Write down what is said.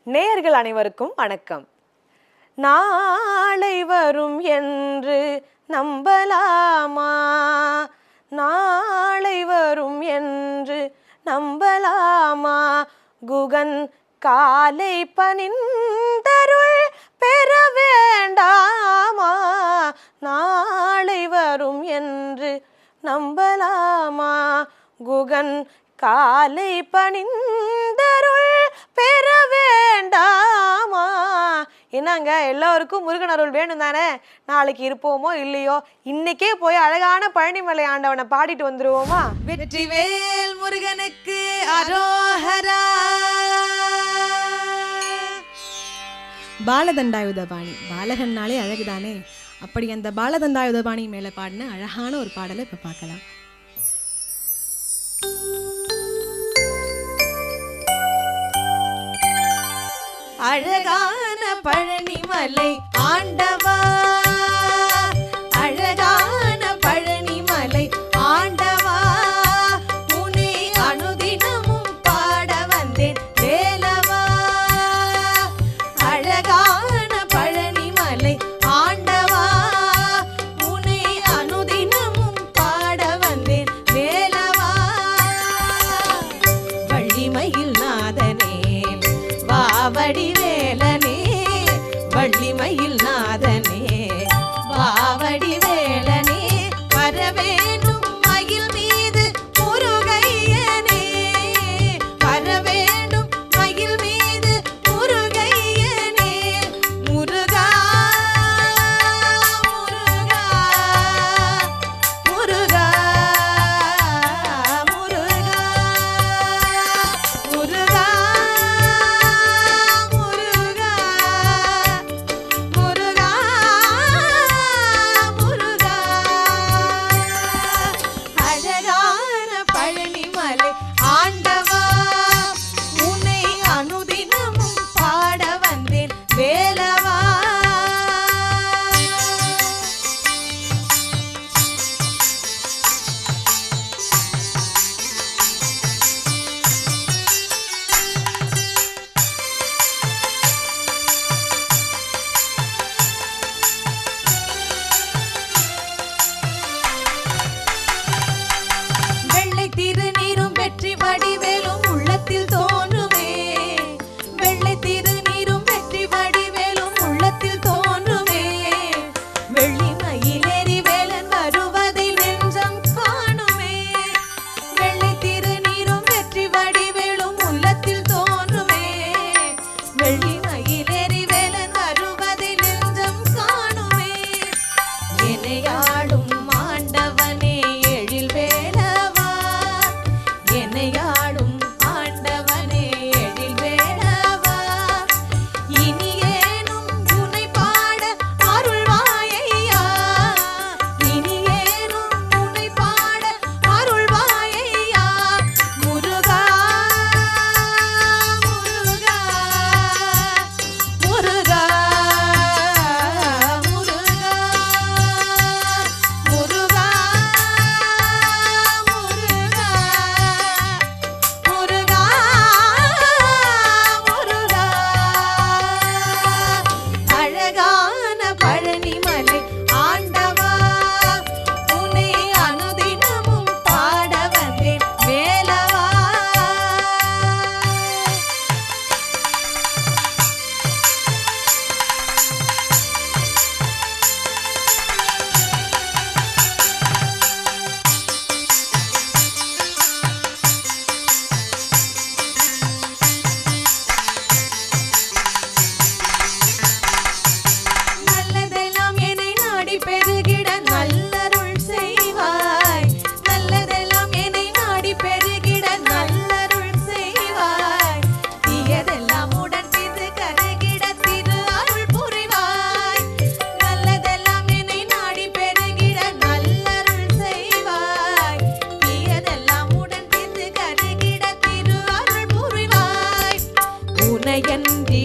நேயர்கள் அனைவருக்கும் வணக்கம். நாளை வரும் என்று நம்பலாமா? நாளை வரும் என்று நம்பலாமா? குகன் காலை பணிந்தருள் பெற வேண்டாமா? நாளை வரும் என்று நம்பலாமா? குகன் காலை பணிந்தருள் பெற வேண்டாமா? என்னங்க, எல்லோருக்கும் முருகன் அருள் வேணும் தானே? நாளைக்கு இருப்போமோ இல்லையோ, இன்னைக்கே போய் அழகான பழனிமலை ஆண்டவனை பாடிட்டு வந்துருவோமா? வெற்றிவேல் முருகனுக்கு அரோஹரா. பாலதண்டாயுதபாணி, பாலகன்னாலே அழகுதானே. அப்படி அந்த பாலதண்டாயுதபாணி மேலே பாடின அழகான ஒரு பாடலை இப்போ பார்க்கலாம். அழகான பழனிமலை ஆண்டவா, அழகான பழனிமலை ஆண்டவா, உன்னை அனுதினமும் பாட வந்தேன் வேலவா. அழகான பழனிமலை ஆண்டவா, உன்னை அனுதினமும் பாட வந்தேன் வேலவா. வள்ளிமயில் நாதனே வாவடிவேலனே, வள்ளிமயில் நாதனே வாவடிவேலனே, வரவேண்டும் மயில் மீது முருகையனே, வரவேண்டும் மயில் மீது முருகையனே. முருகா முருகா முருகா முருகா முருகா உனையன்றி